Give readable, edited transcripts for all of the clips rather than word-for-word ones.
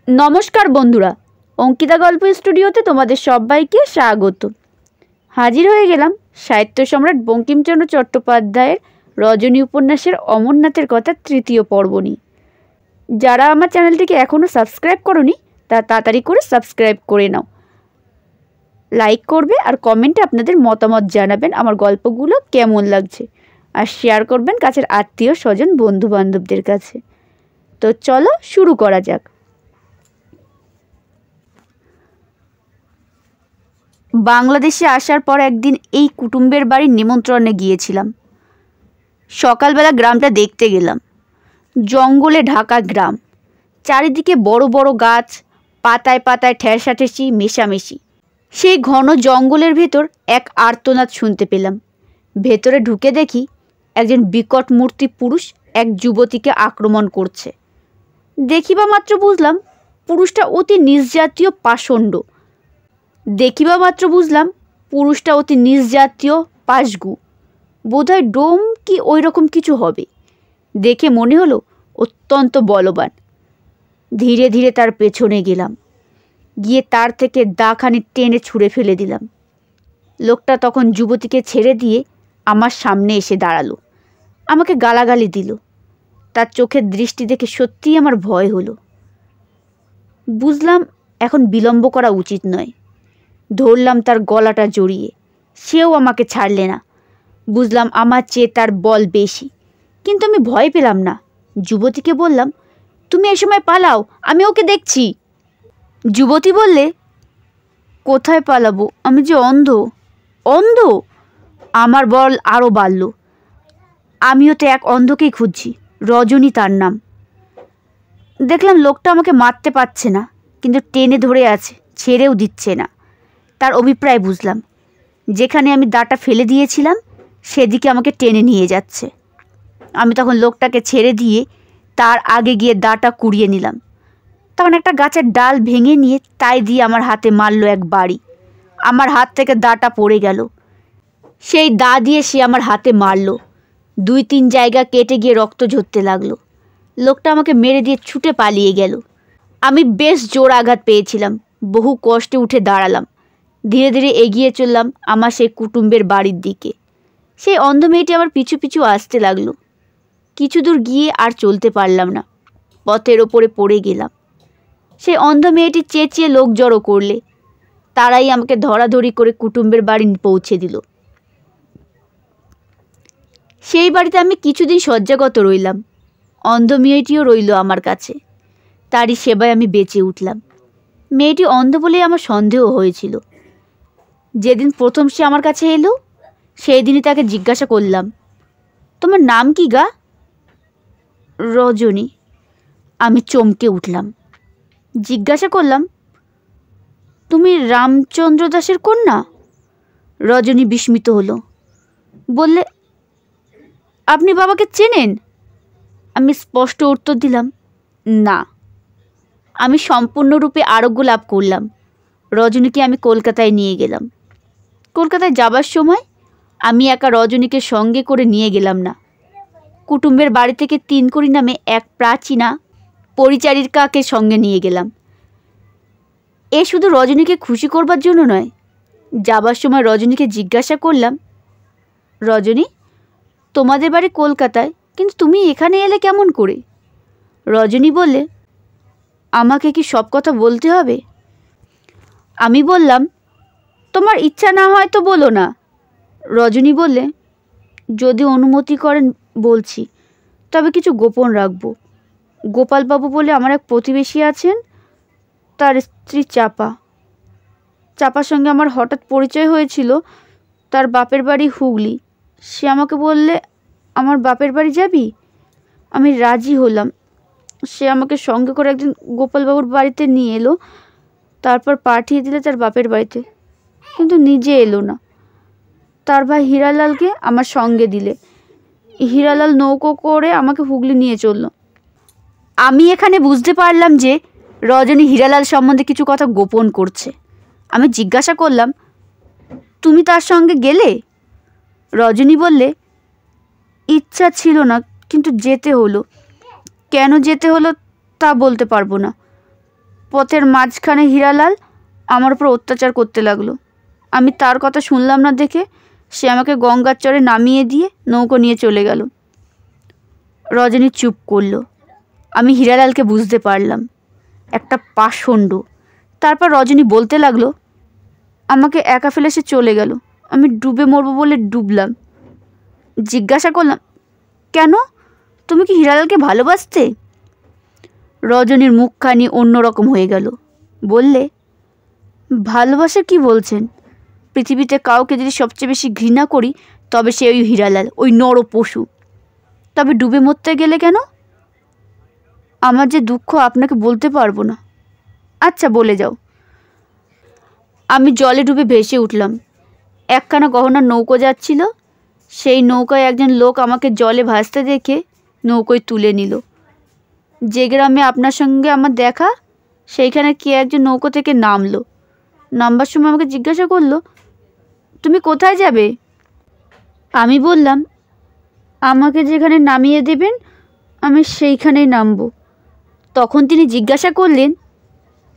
নমস্কার বন্ধুরা, অঙ্কিতা গল্প স্টুডিওতে তোমাদের সবাইকে স্বাগত। হাজির হয়ে গেলাম সাহিত্য সম্রাট বঙ্কিমচন্দ্র চট্টোপাধ্যায়ের রজনী উপন্যাসের অমরনাথের কথা তৃতীয় পর্ব নিয়ে। যারা আমার চ্যানেলটিকে এখনও সাবস্ক্রাইব করোনি তা তাড়াতাড়ি করে সাবস্ক্রাইব করে নাও, লাইক করবে আর কমেন্টে আপনাদের মতামত জানাবেন আমার গল্পগুলো কেমন লাগছে, আর শেয়ার করবেন কাছের আত্মীয় স্বজন বন্ধু বান্ধবদের কাছে। তো চলো শুরু করা যাক। বাংলাদেশে আসার পর একদিন এই কুটুম্বের বাড়ির নিমন্ত্রণে গিয়েছিলাম। সকালবেলা গ্রামটা দেখতে গেলাম। জঙ্গলে ঢাকা গ্রাম, চারিদিকে বড় বড় গাছ, পাতায় পাতায় ঠেসাঠেসি মেশামেশি। সেই ঘন জঙ্গলের ভেতর এক আর্তনাদ শুনতে পেলাম। ভেতরে ঢুকে দেখি একজন বিকট মূর্তি পুরুষ এক যুবতীকে আক্রমণ করছে। দেখিবা মাত্র বুঝলাম পুরুষটা অতি নির্জাতীয় পাষণ্ড। পাশগু, বোধহয় ডোম কি ওই রকম কিছু হবে। দেখে মনে হলো অত্যন্ত বলবান। ধীরে ধীরে তার পেছনে গেলাম, গিয়ে তার থেকে দাখানি টেনে ছুঁড়ে ফেলে দিলাম। লোকটা তখন যুবতীকে ছেড়ে দিয়ে আমার সামনে এসে দাঁড়ালো, আমাকে গালাগালি দিল। তার চোখের দৃষ্টি দেখে সত্যিই আমার ভয় হলো। বুঝলাম এখন বিলম্ব করা উচিত নয়। ধরলাম তার গলাটা জড়িয়ে, সেও আমাকে ছাড়লে না। বুঝলাম আমার চেয়ে তার বল বেশি, কিন্তু আমি ভয় পেলাম না। যুবতীকে বললাম, তুমি এই সময় পালাও, আমি ওকে দেখছি। যুবতী বললে, কোথায় পালাবো, আমি যে অন্ধ। অন্ধ? আমার বল আরও বাড়ল। আমিও তো এক অন্ধকেই খুঁজছি, রজনী তার নাম। দেখলাম লোকটা আমাকে মারতে পারছে না, কিন্তু টেনে ধরে আছে, ছেড়েও দিচ্ছে না। তার অভিপ্রায় বুঝলাম, যেখানে আমি দাটা ফেলে দিয়েছিলাম সেদিকে আমাকে টেনে নিয়ে যাচ্ছে। আমি তখন লোকটাকে ছেড়ে দিয়ে তার আগে গিয়ে দাটা কুড়িয়ে নিলাম। তখন একটা গাছের ডাল ভেঙে নিয়ে তাই দিয়ে আমার হাতে মারল এক বাড়ি। আমার হাত থেকে দাটা পড়ে গেল। সেই দা দিয়ে সে আমার হাতে মারল। 2-3 জায়গা কেটে গিয়ে রক্ত ঝরতে লাগলো। লোকটা আমাকে মেরে দিয়ে ছুটে পালিয়ে গেল। আমি বেশ জোর আঘাত পেয়েছিলাম। বহু কষ্টে উঠে দাঁড়ালাম। ধীরে ধীরে এগিয়ে চললাম আমার সেই কুটুম্বের বাড়ির দিকে। সেই অন্ধ মেয়েটি আমার পিছু পিছু আসতে লাগলো। কিছু দূর গিয়ে আর চলতে পারলাম না, পথের ওপরে পড়ে গেলাম। সেই অন্ধ মেয়েটি চেঁচিয়ে লোক জড়ো করলে। তারাই আমাকে ধরাধরি করে কুটুম্বের বাড়ি পৌঁছে দিল। সেই বাড়িতে আমি কিছুদিন শয্যাগত রইলাম। অন্ধ মেয়েটিও রইল আমার কাছে। তারই সেবায় আমি বেঁচে উঠলাম। মেয়েটি অন্ধ বলেই আমার সন্দেহ হয়েছিল। যেদিন প্রথম সে আমার কাছে এলো সেই দিনই তাকে জিজ্ঞাসা করলাম, তোমার নাম কি গা? রজনী। আমি চমকে উঠলাম। জিজ্ঞাসা করলাম, তুমি রামচন্দ্র দাসের কন্যা? রজনী বিস্মিত হলো, বললে, আপনি বাবাকে চেনেন? আমি স্পষ্ট উত্তর দিলাম, না। আমি সম্পূর্ণরূপে আরোগ্য লাভ করলাম। রজনীকে আমি কলকাতায় নিয়ে গেলাম। কলকাতায় যাবার সময় আমি একা রজনীকে সঙ্গে করে নিয়ে গেলাম না। কুটুম্বের বাড়ি থেকে 3 নামে এক প্রাচীনা পরিচারিকাকে সঙ্গে নিয়ে গেলাম। এ শুধু রজনীকে খুশি করবার জন্য নয়। যাবার সময় রজনীকে জিজ্ঞাসা করলাম, রজনী, তোমাদের বাড়ি কলকাতায়, কিন্তু তুমি এখানে এলে কেমন করে? রজনী বললে, আমাকে কি সব কথা বলতে হবে? আমি বললাম, তোমার ইচ্ছা না হয় তো বলো না। রজনী বললে, যদি অনুমতি করেন বলছি, তবে কিছু গোপন রাখবো। গোপালবাবু বলে আমার এক প্রতিবেশী আছেন, তার স্ত্রী চাপার সঙ্গে আমার হঠাৎ পরিচয় হয়েছিল। তার বাপের বাড়ি হুগলি। সে আমাকে বললে, আমার বাপের বাড়ি যাবি? আমি রাজি হলাম। সে আমাকে সঙ্গে করে একদিন গোপালবাবুর বাড়িতে নিয়ে এলো, তারপর পাঠিয়ে দিলে তার বাপের বাড়িতে, কিন্তু নিজে এলো না। তার ভাই হীরালালকে আমার সঙ্গে দিলে। হীরালাল নৌকো করে আমাকে হুগলি নিয়ে চলল। আমি এখানে বুঝতে পারলাম যে রজনী হীরালাল সম্বন্ধে কিছু কথা গোপন করছে। আমি জিজ্ঞাসা করলাম, তুমি তার সঙ্গে গেলে? রজনী বললে, ইচ্ছা ছিল না, কিন্তু যেতে হলো। কেন যেতে হলো তা বলতে পারবো না। পথের মাঝখানে হীরালাল আমার উপর অত্যাচার করতে লাগলো। আমি তার কথা শুনলাম না দেখে সে আমাকে গঙ্গার চরে নামিয়ে দিয়ে নৌকো নিয়ে চলে গেল। রজনী চুপ করলো। আমি হীরালালকে বুঝতে পারলাম, একটা পাষণ্ড। তারপর রজনী বলতে লাগলো, আমাকে একা ফেলে সে চলে গেল, আমি ডুবে মরবো বলে ডুবলাম। জিজ্ঞাসা করলাম, কেন? তুমি কি হীরালালকে ভালোবাসতে? রজনীর মুখখানি অন্যরকম হয়ে গেল। বললে, ভালোবাসা কি বলছেন? পৃথিবীতে কাউকে যদি সবচেয়ে বেশি ঘৃণা করি তবে সে ওই হীরালাল, ওই নর পশু। তবে ডুবে মরতে গেলে কেন? আমার যে দুঃখ আপনাকে বলতে পারবো না। আচ্ছা বলে যাও। আমি জলে ডুবে ভেসে উঠলাম। একখানা গহনার নৌকো যাচ্ছিল, সেই নৌকায় একজন লোক আমাকে জলে ভাসতে দেখে নৌকোয় তুলে নিল। যে গ্রামে আপনার সঙ্গে আমার দেখা, সেইখানে কে একজন নৌকো থেকে নামলো। নামবার সময় আমাকে জিজ্ঞাসা করলো, তুমি কোথায় যাবে? আমি বললাম, আমাকে যেখানে নামিয়ে দেবেন আমি সেইখানেই নামবো। তখন তিনি জিজ্ঞাসা করলেন,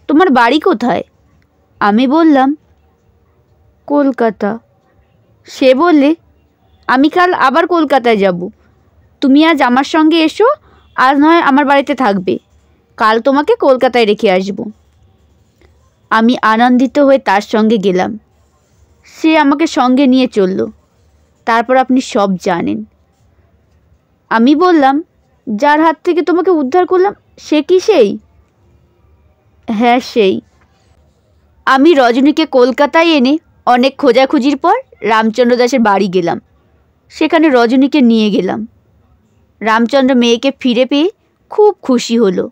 তোমার বাড়ি কোথায়? আমি বললাম, কলকাতা। সে বললে, আমি কাল আবার কলকাতায় যাব। তুমি আজ আমার সঙ্গে এসো, আজ নয় আমার বাড়িতে থাকবে, কাল তোমাকে কলকাতায় রেখে আসব। আমি আনন্দিত হয়ে তার সঙ্গে গেলাম। সে আমাকে সঙ্গে নিয়ে চলল। তারপর আপনি সব জানেন। আমি বললাম, যার হাত থেকে তোমাকে উদ্ধার করলাম সে কি সেই? হ্যাঁ সেই। আমি রজনীকে কলকাতায় এনে অনেক খোঁজাখুঁজির পর রামচন্দ্র দাসের বাড়ি গেলাম। সেখানে রজনীকে নিয়ে গেলাম। রামচন্দ্র মেয়েকে ফিরে পেয়ে খুব খুশি হলো।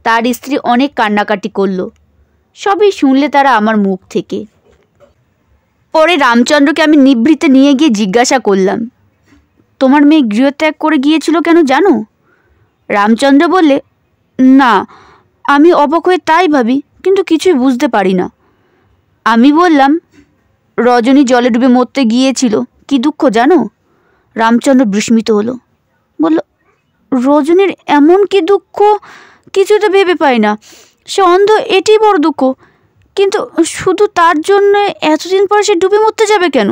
তার স্ত্রী অনেক কান্নাকাটি করলো। সবই শুনলে তারা আমার মুখ থেকে। পরে রামচন্দ্রকে আমি নিভৃতে নিয়ে গিয়ে জিজ্ঞাসা করলাম, তোমার মেয়ে গৃহত্যাগ করে গিয়েছিল কেন জানো? রামচন্দ্র বললে, না, আমি অবাক হয়ে তাই ভাবি, কিন্তু কিছুই বুঝতে পারি না। আমি বললাম, রজনী জলে ডুবে মরতে গিয়েছিল, কি দুঃখ জানো? রামচন্দ্র বিস্মিত হলো। বলল, রজনীর এমন কি দুঃখ? কিছু তো ভেবে পাই না। সে অন্ধ, এটি বড় দুঃখ। কিন্তু শুধু তার জন্য এতদিন পরে সে ডুবে মরতে যাবে কেন?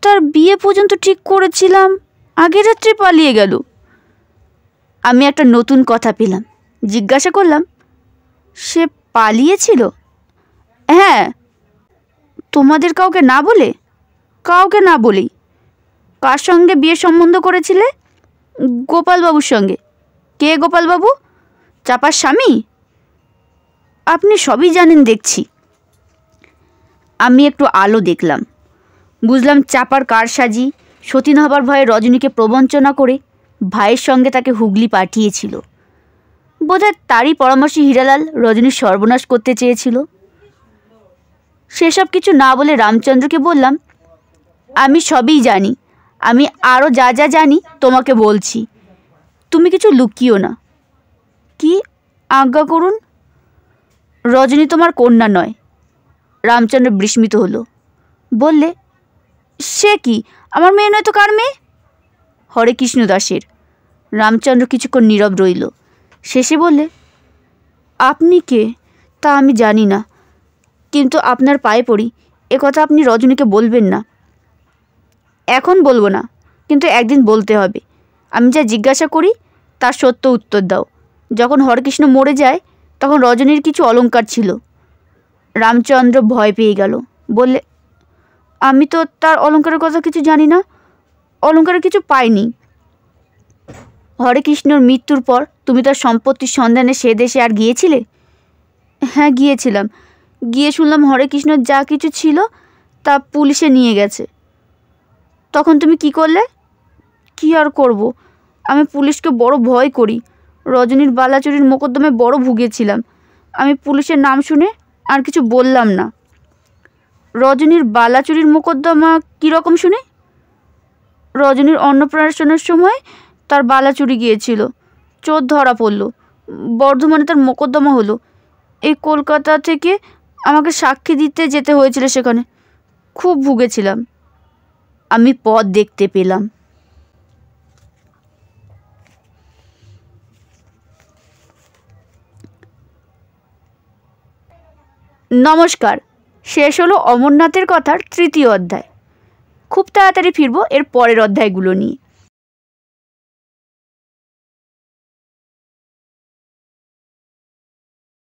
তার বিয়ে পর্যন্ত ঠিক করেছিলাম, আগের রাত্রে পালিয়ে গেল। আমি একটা নতুন কথা পেলাম। জিজ্ঞাসা করলাম, সে পালিয়েছিল? হ্যাঁ। তোমাদের কাউকে না বলে? কাউকে না বলেই। কার সঙ্গে বিয়ে সম্বন্ধ করেছিলে? গোপালবাবুর সঙ্গে। কে গোপালবাবু? চাপার স্বামী? আপনি সবই জানেন দেখছি। আমি একটু আলো দেখলাম। বুঝলাম চাপার কারসাজি, সতীন হবার ভয়ে রজনীকে প্রবঞ্চনা করে ভাইয়ের সঙ্গে তাকে হুগলি পাঠিয়েছিল। বোধহয় তারই পরামর্শে হীরালাল রজনীর সর্বনাশ করতে চেয়েছিল। সেসব কিছু না বলে রামচন্দ্রকে বললাম, আমি সবই জানি। আমি আরও যা যা জানি তোমাকে বলছি, তুমি কিছু লুকিও না। কি? আজ্ঞা করুন। রজনী তোমার কন্যা নয়। রামচন্দ্র বিস্মিত হলো। বললে, সে কি? আমার মেয়ে নয় তো কার মেয়ে? হরেকৃষ্ণ দাসের। রামচন্দ্র কিছুক্ষণ নীরব রইল। শেষে বললে, আপনি কে তা আমি জানি না, কিন্তু আপনার পায়ে পড়ি, একথা আপনি রজনীকে বলবেন না। এখন বলবো না, কিন্তু একদিন বলতে হবে। আমি যা জিজ্ঞাসা করি তার সত্য উত্তর দাও। যখন হরেকৃষ্ণ মরে যায় তখন রজনীর কিছু অলংকার ছিল। রামচন্দ্র ভয় পেয়ে গেল। বললে, আমি তো তার অলংকারের কথা কিছু জানি না, অলংকারের কিছু পাইনি। হরেকৃষ্ণর মৃত্যুর পর তুমি তার সম্পত্তির সন্ধানে সে দেশে আর গিয়েছিলে? হ্যাঁ গিয়েছিলাম। গিয়ে শুনলাম হরেকৃষ্ণর যা কিছু ছিল তা পুলিশে নিয়ে গেছে। তখন তুমি কি করলে? কি আর করব, আমি পুলিশকে বড় ভয় করি। রজনীর বালা চুরির মোকদ্দমায় বড় ভুগেছিলাম। আমি পুলিশের নাম শুনে আর কিছু বললাম না। রজনীর বালা চুরির মোকদ্দমা কীরকম শুনে? রজনীর অন্নপ্রাশনের সময় তার বালা চুরি গিয়েছিল, চোর ধরা পড়ল, বর্ধমানে তার মোকদ্দমা হলো। এই কলকাতা থেকে আমাকে সাক্ষী দিতে যেতে হয়েছিল, সেখানে খুব ভুগেছিলাম। আমি পথ দেখতে পেলাম। নমস্কার। শেষ হলো অমরনাথের কথার 3য় অধ্যায়। খুব তাড়াতাড়ি ফিরবো এর পরের অধ্যায়গুলো নিয়ে।